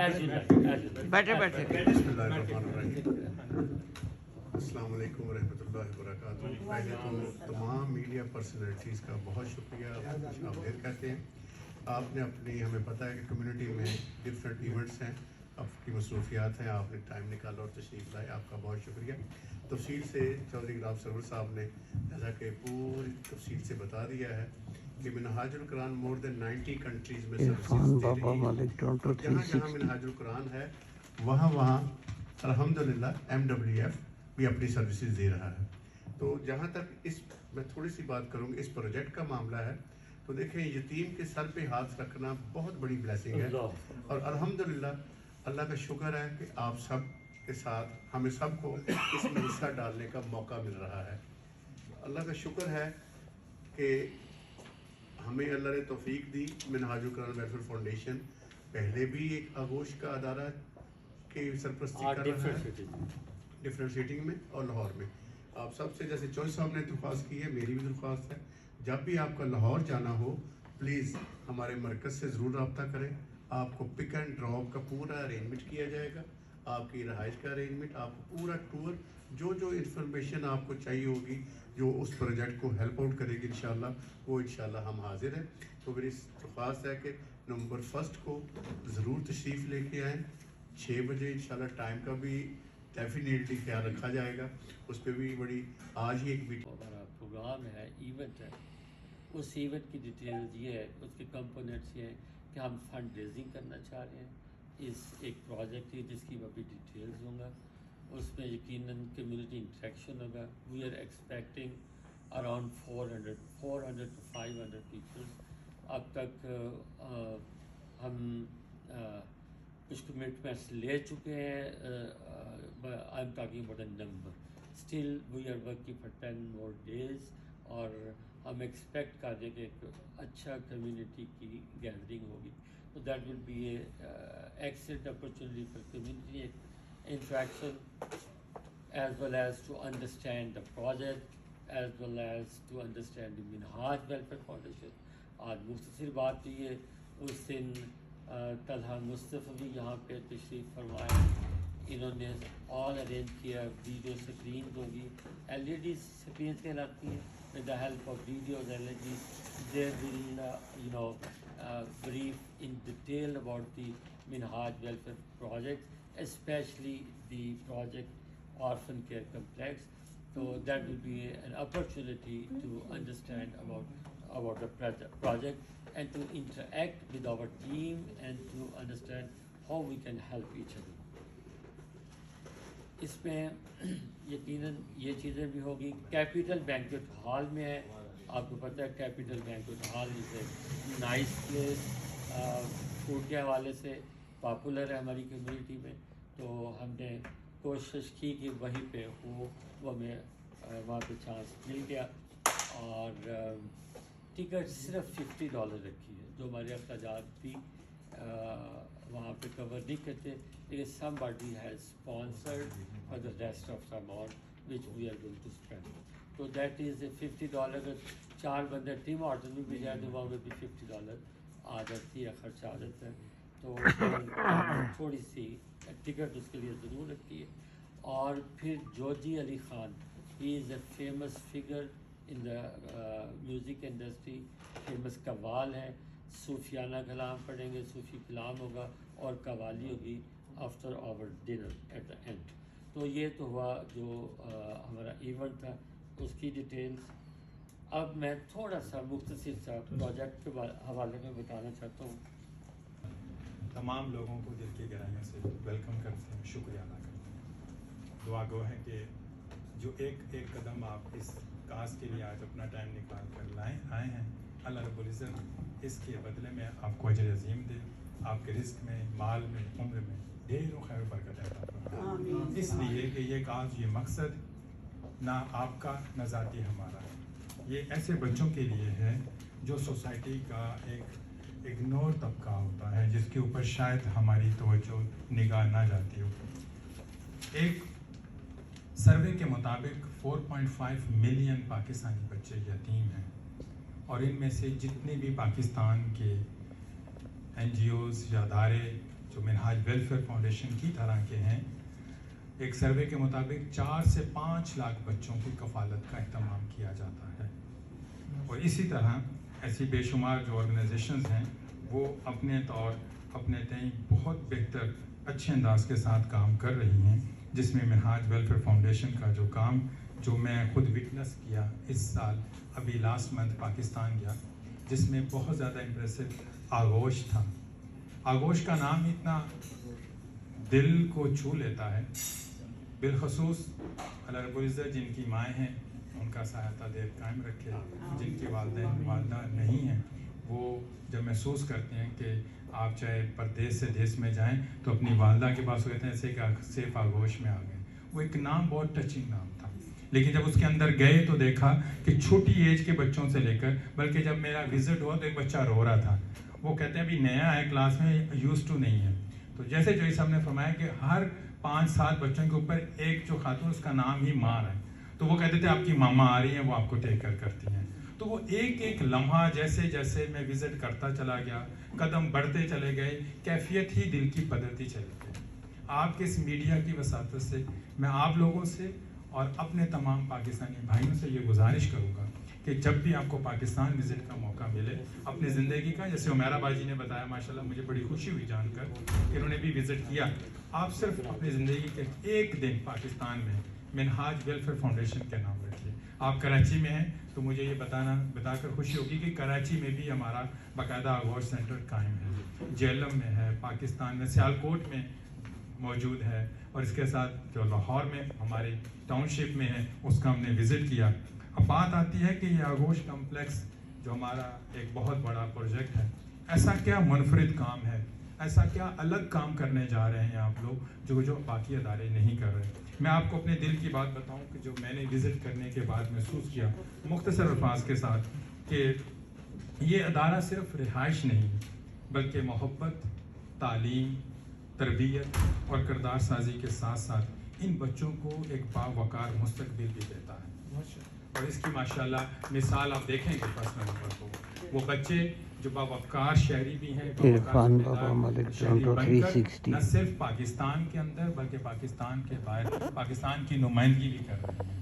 بیٹھے بیٹھے السلام علیکم ورحمۃ اللہ وبرکاتہ. پہلے تو تمام میڈیا پرسنالٹیز کا بہت شکریہ. خوش آمدید کہتے ہیں. آپ نے اپنی ہمیں پتہ ہے کہ کمیونٹی میں ڈفرینٹ ایونٹس ہیں, آپ کی مصروفیات ہیں, آپ نے ٹائم نکالا اور تشریف لائے, آپ کا بہت شکریہ. تفصیل سے چودھری گلاب سرور صاحب نے جیسا کہ پوری تفصیل سے بتا دیا ہے کہ منہاج القرآن مور دین 90 کنٹریز میں سروسز دے رہی ہے. جہاں جہاں منہاج القرآن ہے وہاں الحمدللہ MWF بھی اپنی سروسز دے رہا ہے. تو جہاں تک میں تھوڑی سی بات کروں گی اس پروجیکٹ کا معاملہ ہے, تو دیکھیں یتیم کے سر پہ ہاتھ رکھنا بہت بڑی بلیسنگ ہے, اور الحمدللہ اللہ کا شکر ہے کہ آپ سب کے ساتھ ہمیں سب کو اس میں حصہ ڈالنے کا موقع مل رہا ہے. اللہ کا شکر ہے کہ ہمیں اللہ نے توفیق دی. منہاج القرآن ویلفیئر فاؤنڈیشن پہلے بھی ایک آغوش کا ادارہ کی سرپرستی کر رہا ہے ڈفرینٹ سٹنگ میں اور لاہور میں. آپ سب سے جیسے چوہدری صاحب نے درخواست کی ہے, میری بھی درخواست ہے, جب بھی آپ کا لاہور جانا ہو پلیز ہمارے مرکز سے ضرور رابطہ کریں. آپ کو پک اینڈ ڈراپ کا پورا ارینجمنٹ کیا جائے گا, آپ کی رہائش کا ارینجمنٹ, آپ کو پورا ٹور, جو انفارمیشن آپ کو چاہیے ہوگی جو اس پروجیکٹ کو ہیلپ آؤٹ کرے گی انشاءاللہ, وہ انشاءاللہ ہم حاضر ہیں. تو میری درخواست ہے کہ نومبر 1 کو ضرور تشریف لے کے آئیں 6 بجے انشاءاللہ. ٹائم کا بھی ڈیفینیٹلی خیال رکھا جائے گا, اس پہ بھی بڑی آج ہی ایک ہمارا پروگرام ہے, ایونٹ ہے. اس ایونٹ کی ڈیٹیل یہ ہے, اس کے کمپوننٹس یہ ہیں کہ ہم فنڈ ریزنگ کرنا چاہ رہے ہیں. اس ایک پروجیکٹ ہے جس کی میں ابھی ڈیٹیلز ہوں گا. اس میں یقیناً کمیونٹی انٹریکشن ہوگا. We are expecting around 400 to 500 peoples. اب تک ہم کچھ کمٹمنٹس لے چکے ہیں. I am talking about a number. Still we are working for 10 more days, اور ہم ایکسپیکٹ کر رہے ہیں کہ ایک اچھا کمیونٹی کی گیدرنگ ہوگی. تو that will be a excellent opportunity for community interaction, as well as to understand the project, as well as to understand the Minhaj welfare foundation. آج مختصر بات تو یہ, اس دن طلحہ مصطفی بھی یہاں پہ تشریف فرمائے. انہوں نے آل ارینج کیا, ویڈیو سکرینز ہوگی, LED سکرینز کہلاتی ہیں. With the help of videos LEDs they will brief in detail about the Minhaj welfare project, especially the project orphan care complex. So that will be an opportunity to understand about the project and to interact with our team and to understand how we can help each other. اس میں یقیناً یہ چیزیں بھی ہوگی. Capital banquet hall میں ہے, آپ کو پتہ ہے capital banquet hall is a nice place, food کے حوالے سے پاپولر ہے ہماری کمیونٹی میں. تو ہم نے کوشش کی کہ وہیں پہ وہ ہمیں وہاں پہ چانس مل گیا, اور ٹکٹ صرف $50 رکھی ہے, جو ہمارے اخراجات بھی وہاں پہ کور نہیں کرتے. لیکن somebody has sponsored for the rest of the amount which we are going to spend. So that is a $50. 4 بندے ٹیم آرڈر میں بھی جائے تو وہاں پہ بھی $50 آ جاتی ہے, خرچہ آ جاتا ہے. تو تھوڑی سی ٹکٹ اس کے لیے ضرور رکھی ہے. اور پھر Jooji Ali Khan, he is a famous figure in the music industry, famous قوال ہیں. صوفیانہ کلام پڑھیں گے, صوفی کلام ہوگا اور قوالی ہوگی after our dinner at the end. تو یہ تو ہوا جو ہمارا ایونٹ تھا, اس کی ڈیٹیلز. اب میں تھوڑا سا مختصر سا پروجیکٹ کے حوالے میں بتانا چاہتا ہوں. تمام لوگوں کو دل کی گہرائیوں سے ویلکم کرتے ہیں, شکریہ ادا کرتے ہیں. دعا گو ہے کہ جو ایک قدم آپ اس کاز کے لیے آج اپنا ٹائم نکال کر آئے ہیں, اللہ رب العزت اس کے بدلے میں آپ کو اجر عظیم دے. آپ کے رزق میں, مال میں, عمر میں ڈھیر و خیر و برکت عطا فرمائے. اس لیے کہ یہ کاز, یہ مقصد نہ آپ کا نہ ذاتی ہمارا, یہ ایسے بچوں کے لیے ہے جو سوسائٹی کا ایک اگنور طبقہ ہوتا ہے, جس کے اوپر شاید ہماری توجہ نگاہ نہ جاتی ہو. ایک سروے کے مطابق 4.5 ملین پاکستانی بچے یتیم ہیں, اور ان میں سے جتنے بھی پاکستان کے NGOs یا ادارے جو منہاج ویلفیئر فاؤنڈیشن کی طرح کے ہیں، ایک سروے کے مطابق 4 سے 5 لاکھ بچوں کی کفالت کا اہتمام کیا جاتا ہے. اور اسی طرح ایسی بے شمار جو آرگنائزیشنز ہیں وہ اپنے تئیں بہت بہتر اچھے انداز کے ساتھ کام کر رہی ہیں، جس میں منہاج ویلفیئر فاؤنڈیشن کا جو کام جو میں خود وٹنس کیا اس سال ابھی لاسٹ منتھ پاکستان گیا، جس میں بہت زیادہ امپریسو آغوش تھا. آغوش کا نام اتنا دل کو چھو لیتا ہے، بالخصوص اللہ رب العزت جن کی مائیں ہیں ان کا سایہ دیر قائم رکھے، جن کے والدہ نہیں ہیں وہ جب محسوس کرتے ہیں کہ آپ چاہے پردیس سے دیس میں جائیں تو اپنی والدہ کے پاس ہوتے ہیں ایسے کہ سیف آغوش میں آ گئے. وہ ایک نام بہت ٹچنگ نام تھا، لیکن جب اس کے اندر گئے تو دیکھا کہ چھوٹی ایج کے بچوں سے لے کر، بلکہ جب میرا وزٹ ہوا تو ایک بچہ رو رہا تھا. وہ کہتے ہیں ابھی نیا ہے کلاس میں، یوز ٹو نہیں ہے. تو جیسے جو صاحب نے فرمایا کہ ہر 5-7 بچوں کے اوپر ایک جو خاتون اس کا نام ہی ماں ہے، تو وہ کہتے تھے آپ کی ماما آ رہی ہیں، وہ آپ کو ٹیک کر کرتی ہیں. تو وہ ایک ایک لمحہ جیسے جیسے میں وزٹ کرتا چلا گیا، قدم بڑھتے چلے گئے، کیفیت ہی دل کی بدلتی چلی گئی. آپ کے اس میڈیا کی وساطت سے میں آپ لوگوں سے اور اپنے تمام پاکستانی بھائیوں سے یہ گزارش کروں گا کہ جب بھی آپ کو پاکستان وزٹ کا موقع ملے، اپنی زندگی کا، جیسے عمیرہ باجی نے بتایا ماشاءاللہ مجھے بڑی خوشی ہوئی جان کر کہ انہوں نے بھی وزٹ کیا، آپ صرف اپنی زندگی کے ایک دن پاکستان میں منہاج ویلفیئر فاؤنڈیشن کے نام رکھیے. آپ کراچی میں ہیں تو مجھے یہ بتا کر خوشی ہوگی کہ کراچی میں بھی ہمارا باقاعدہ آغوش سینٹر قائم ہے، جہلم میں ہے، پاکستان میں سیالکوٹ میں موجود ہے، اور اس کے ساتھ جو لاہور میں ہماری ٹاؤن شپ میں ہے اس کا ہم نے وزٹ کیا. اب بات آتی ہے کہ یہ آغوش کمپلیکس جو ہمارا ایک بہت بڑا پروجیکٹ ہے، ایسا کیا منفرد کام ہے، ایسا کیا الگ کام کرنے جا رہے ہیں آپ لوگ جو باقی ادارے نہیں کر رہے. میں آپ کو اپنے دل کی بات بتاؤں کہ جو میں نے وزٹ کرنے کے بعد محسوس کیا مختصر الفاظ کے ساتھ، کہ یہ ادارہ صرف رہائش نہیں بلکہ محبت، تعلیم، تربیت اور کردار سازی کے ساتھ ساتھ ان بچوں کو ایک باوقار مستقبل بھی دیتا ہے. اور اس کی ماشاءاللہ مثال آپ دیکھیں گے فرسٹ نمبر کو، وہ بچے جو باوقار شہری بھی ہیں، عرفان بابا ملک ٹورنٹو 360 نہ صرف پاکستان کے اندر بلکہ پاکستان کے باہر پاکستان کی نمائندگی بھی کر رہے ہیں.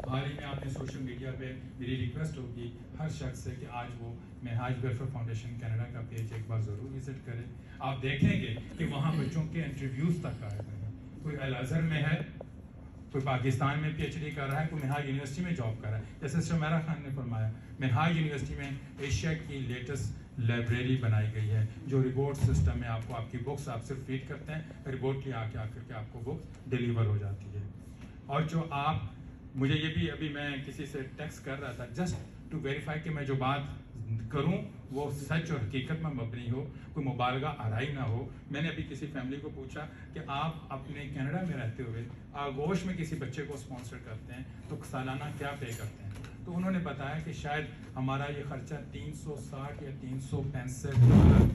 حال ہی میں آپ نے سوشل میڈیا پہ میری ریکویسٹ ہوگی ہر شخص سے کہ آج وہ منہاج ویلفیئر فاؤنڈیشن کینیڈا کا پیج ایک بار ضرور وزٹ کریں. آپ دیکھیں گے کہ وہاں بچوں کے انٹرویوز تک آئے ہوئے ہیں. کوئی الازہر میں ہے، کوئی پاکستان میں پی ایچ ڈی کر رہا ہے، کوئی منہاج یونیورسٹی میں جاب کر رہا ہے. جیسے شمیرہ خان نے فرمایا منہاج یونیورسٹی میں ایشیا کی لیٹسٹ لائبریری بنائی گئی ہے، جو رپورٹ سسٹم میں آپ کو آپ کی بکس آپ صرف فیڈ کرتے ہیں، رپورٹ کی آ کر کے آپ کو بک ڈیلیور ہو جاتی ہے. اور جو آپ مجھے یہ بھی ابھی میں کسی سے ٹیکسٹ کر رہا تھا جسٹ ٹو ویریفائی کہ میں جو بات کروں وہ سچ اور حقیقت میں مبنی ہو، کوئی مبالغہ آرائی نہ ہو. میں نے ابھی کسی فیملی کو پوچھا کہ آپ اپنے کینیڈا میں رہتے ہوئے آغوش میں کسی بچے کو اسپانسر کرتے ہیں تو سالانہ کیا پے کرتے ہیں؟ تو انہوں نے بتایا کہ شاید ہمارا یہ خرچہ $360 یا $365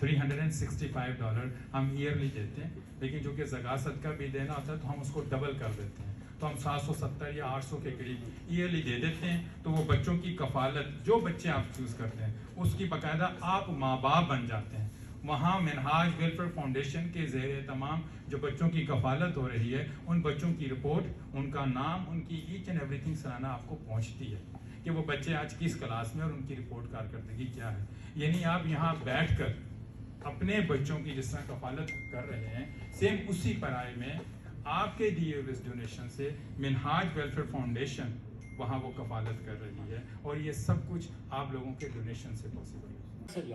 $365 ہم ایئرلی دیتے ہیں، لیکن جو کہ زکوٰۃ صدقہ بھی دینا ہوتا ہے تو ہم اس کو ڈبل کر دیتے ہیں، تو ہم 770 یا 800 کے قریب ایئرلی دے دیتے ہیں. تو وہ بچوں کی کفالت جو بچے آپ چوز کرتے ہیں اس کی باقاعدہ آپ ماں باپ بن جاتے ہیں. وہاں منہاج ویلفیئر فاؤنڈیشن کے زیر تمام جو بچوں کی کفالت ہو رہی ہے، ان بچوں کی رپورٹ، ان کا نام، ان کی ایچ اینڈ ایوری تھنگ سالانہ آپ کو پہنچتی ہے کہ وہ بچے آج کس کلاس میں اور ان کی رپورٹ کارکردگی کیا ہے. یعنی آپ یہاں بیٹھ کر اپنے بچوں کی جس طرح کفالت کر رہے ہیں، سیم اسی پرائے میں آپ کے دیے ہوئے ڈونیشن سے منہاج ویلفیئر فاؤنڈیشن وہاں وہ کفالت کر رہی ہے، اور یہ سب کچھ آپ لوگوں کے ڈونیشن سے پاسبل ہے.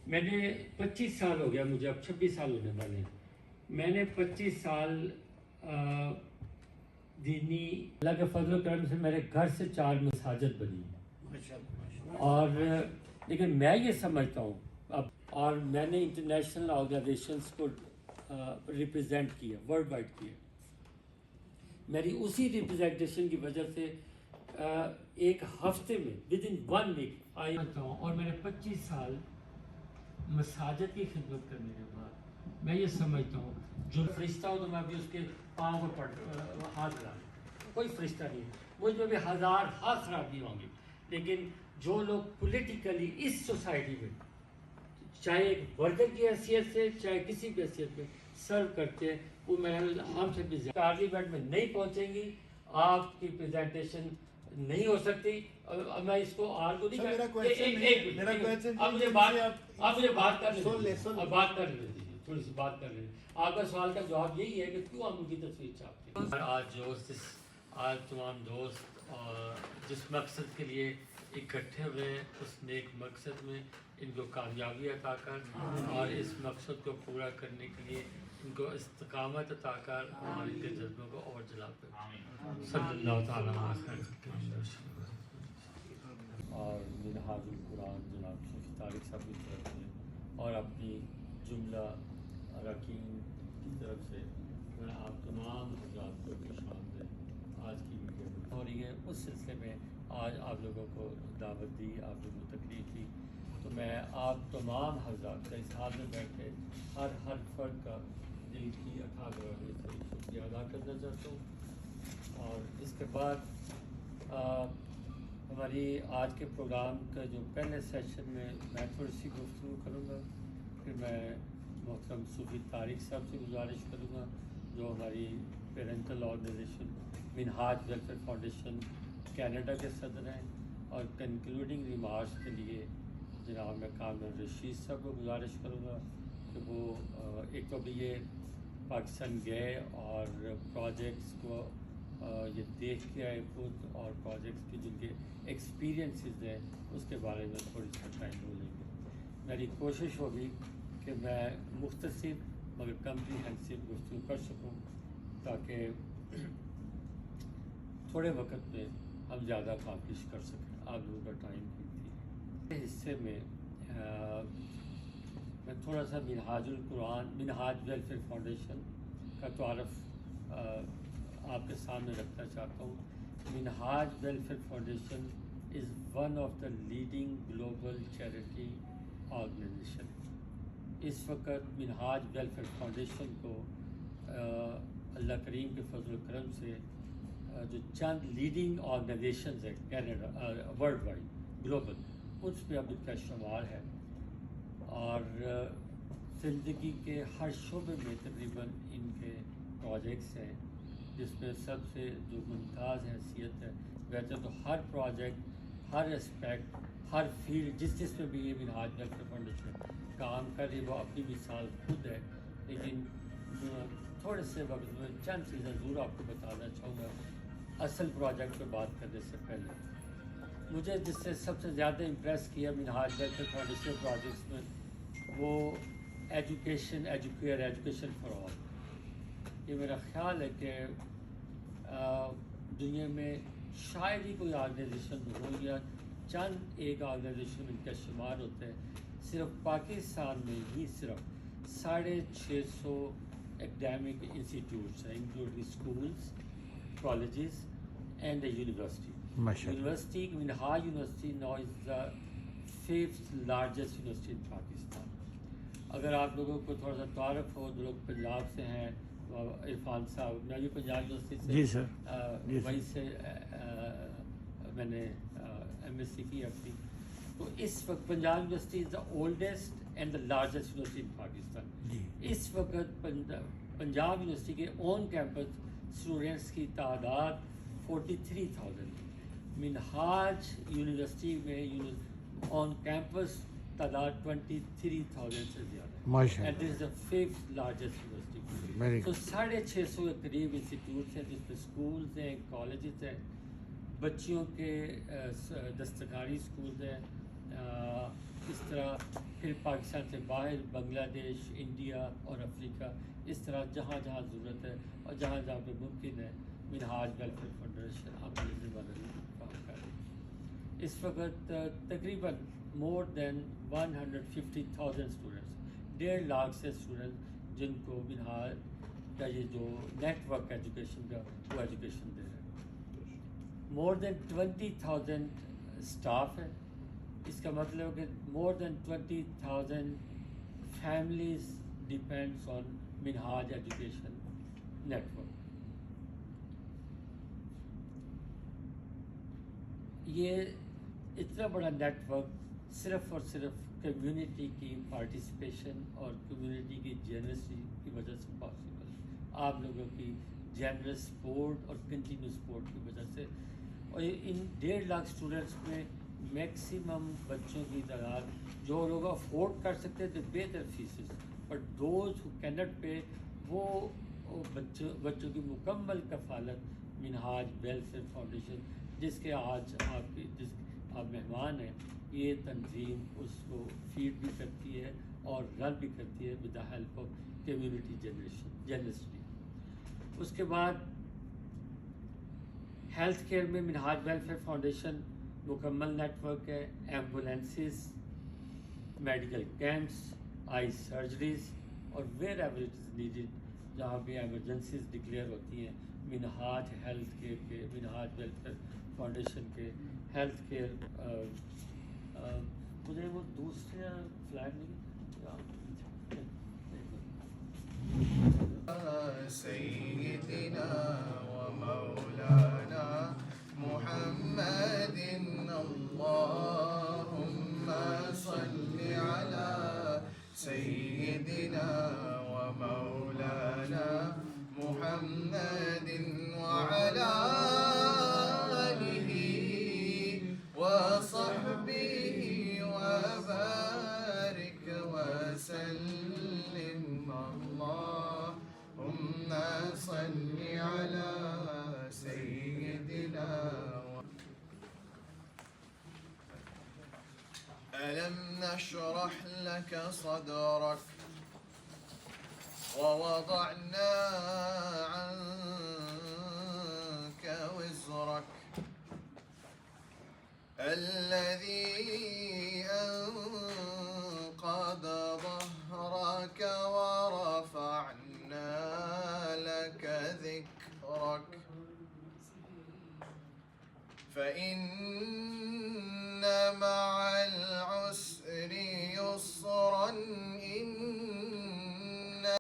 میں نے 25 سال ہو گیا، مجھے اب 26 سال ہونے والے ہیں. میں نے 25 سال دینی اللہ کے فضل و کرم سے میرے گھر سے 4 مساجد بنی ہیں، اور لیکن میں یہ سمجھتا ہوں اب، اور میں نے انٹرنیشنل آرگنائزیشنس کو ریپرزینٹ کیا، ورلڈ وائڈ کیا. میری اسی ریپرزینٹیشن کی وجہ سے ایک ہفتے میں ود ان 1 ویک آئی ہوں، اور میں نے 25 سال مساجد کی خدمت کرنے کے بعد میں یہ سمجھتا ہوں جو فرشتہ ہو تو میں بھی اس کے پاؤں پر ہاتھ ڈالوں. کوئی فرشتہ نہیں ہے، مجھ میں بھی 1000 خرابی ہوں گی، لیکن جو لوگ پولیٹیکلی اس سوسائٹی میں چاہے ایک ورکر کی حیثیت سے چاہے کسی بھی حیثیت میں سرو کرتے ہیں، وہ ہم سے بھی ارلی ایونٹ میں نہیں پہنچیں گی، آپ کی پریزنٹیشن نہیں ہو سکتی. اور میں اس کو آرگو نہیں کرتا. اب مجھے بات کر لیجیے، تھوڑی سی بات کر لیجیے. آپ کا سوال کا جواب یہی ہے کہ کیوں ہم ان کی تصویر چاہتے ہیں. آج تمام دوست جس مقصد کے لیے اکٹھے ہوئے ہیں، اس نیک مقصد میں ان کو کامیابی عطا کر، اور اس مقصد کو پورا کرنے کے لیے ان کو استقامت عطا کر، اور ان کے جذبوں کو اور جلا کر. صلی اللہ تعالیٰ علیہ. اور منہاج القرآن جناب شیخ طارق صاحب کی طرف سے اور اپنی جملہ اراکین کی طرف سے میں آپ تمام حضرات کو خوش آمدید آج کی میٹنگ ہو رہی ہے. اس سلسلے میں آج آپ لوگوں کو دعوت دی، آپ لوگوں کو تکلیف دی، تو میں آپ تمام حضرات کا اس حال میں بیٹھ کے ہر فرد کا دل کی اٹھا گرامی سے شکریہ ادا کرنا چاہتا ہوں. اور اس کے بعد ہماری آج کے پروگرام کا جو پہلے سیشن میں تھوڑی سی گفتگو کروں گا، پھر میں محترم صوفی طارق صاحب سے گزارش کروں گا جو ہماری پیرنٹل آرگنائزیشن منہاج ویلفیئر فاؤنڈیشن کینیڈا کے صدر ہیں، اور کنکلوڈنگ ریمارکس کے لیے جناب میں کامل رشید صاحب کو گزارش کروں گا کہ وہ ایک تو بھی یہ پاکستان گئے اور پروجیکٹس کو یہ دیکھ کے آئے خود، اور پروجیکٹس کی جن کے ایکسپیرینسز ہیں اس کے بارے میں تھوڑی سی ٹائم بولیں گے. میری کوشش ہوگی کہ میں مختصر مگر کمپریہنسو گفتگو کر سکوں تاکہ تھوڑے وقت میں ہم زیادہ اکامپلش کر سکیں. آپ لوگوں کا ٹائم قیمتی ہے. حصے میں میں تھوڑا سا منہاج ویلفیئر فاؤنڈیشن کا تعارف آپ کے سامنے رکھنا چاہتا ہوں. Minhaj welfare foundation is one of the leading global charity organization. اس وقت منہاج ویلفیئر فاؤنڈیشن کو اللہ کریم کے فضل و کرم سے جو چند لیڈنگ آرگنائزیشنز ہیں کینیڈا ورلڈ وائڈ گلوبل، اس میں اب ان کا شمار ہے، اور زندگی کے ہر شعبے میں تقریباً ان کے پروجیکٹس ہیں، جس میں سب سے جو ممتاز حیثیت ہے، ویسے تو ہر پروجیکٹ، ہر اسپیکٹ، ہر فیلڈ جس میں بھی یہ منہاج ویلفیئر فاؤنڈیشن کام کر رہی وہ اپنی مثال خود ہے. لیکن تھوڑے سے وقت میں چند چیزیں ضرور آپ کو بتانا چاہوں گا اصل پروجیکٹ پہ بات کرنے سے پہلے. مجھے جس سے سب سے زیادہ امپریس کیا منہاج ویلفیئر فاؤنڈیشن پروجیکٹس میں وہ ایجوکیشن فار آل. یہ میرا خیال ہے کہ دنیا میں شاید ہی کوئی آرگنائزیشن ہو یا چند ایک آرگنائزیشن ان کا شمار ہوتا ہے. صرف پاکستان میں ہی صرف 650 ایکڈیمک انسٹیٹیوٹس ہیں، including schools, colleges and a university. University Minhaj university now is the 5th largest university in Pakistan. اگر آپ لوگوں کو تھوڑا سا تعارف ہو، جو لوگ پنجاب سے ہیں، عرفان صاحب، میں بھی پنجاب یونیورسٹی سے جی سر، وہیں سے میں نے MSc کی اپنی. تو اس وقت Punjab university is the oldest and the largest university in Pakistan. اس وقت پنجاب یونیورسٹی کے آن کیمپس اسٹوڈنٹس کی تعداد 43,000. منہاج یونیورسٹی میں آن کیمپس تعداد 23,000 سے زیادہ ہے. And this is the 5th largest university. تو 650 کے قریب انسٹیٹیوٹس ہیں جس میں اسکولز ہیں، کالجز ہیں، بچیوں کے دستکاری اسکولز ہیں. اس طرح پھر پاکستان سے باہر بنگلہ دیش، انڈیا اور افریقہ، اس طرح جہاں جہاں ضرورت ہے اور جہاں جہاں پہ ممکن ہے منہاج ویلفیئر فاؤنڈیشن اپنی ذمہ داری کام کر رہی ہے. اس وقت تقریباً مور دین 150,000 اسٹوڈنٹس، 1.5 لاکھ سے اسٹوڈنٹ جن کو منہاج کا یہ جو نیٹ ورک ایجوکیشن کا وہ ایجوکیشن دے رہے ہیں. مور دین 20,000 اسٹاف ہے. اس کا مطلب کہ more than 20,000 families depends on Minhaj education network. یہ اتنا بڑا نیٹ ورک صرف اور صرف کمیونٹی کی پارٹیسپیشن اور کمیونٹی کی جنرسٹی کی وجہ سے پاسبل ہے، آپ لوگوں کی جنرس سپورٹ اور کنٹینیو سپورٹ کی وجہ سے. اور ان 1.5 لاکھ اسٹوڈنٹس میں میکسیمم بچوں کی تعداد جو لوگ افورڈ کر سکتے تھے بہتر phases, but those who can not pay, وہ بچوں کی مکمل کفالت منہاج ویلفیئر فاؤنڈیشن، جس کے آج آپ مہمان ہیں، یہ تنظیم اس کو فیڈ بھی کرتی ہے اور رن بھی کرتی ہے with the help of community journalism. اس کے بعد ہیلتھ کیئر میں منہاج ویلفیئر فاؤنڈیشن مکمل نیٹ ورک ہے، ambulances, medical camps, eye surgeries, اور wherever it is needed, جہاں بھی ایمرجنسیز ڈکلیئر ہوتی ہیں، منہاج ہیلتھ کیئر کے، منہاج ویلفیئر فاؤنڈیشن کے ہیلتھ کیئر. مجھے وہ دوسرے فلائر نہیں سيدنا ومولانا محمد اللهم صل على سيدنا ومولانا محمد وعلى آله وصحبه وبارك وسلم. اللهم صل على سيدنا ألم نشرح لك صدرك ووضعنا عنك وزرك الذي أنقض ظهرك ورفعنا لك ذكرك فإن مع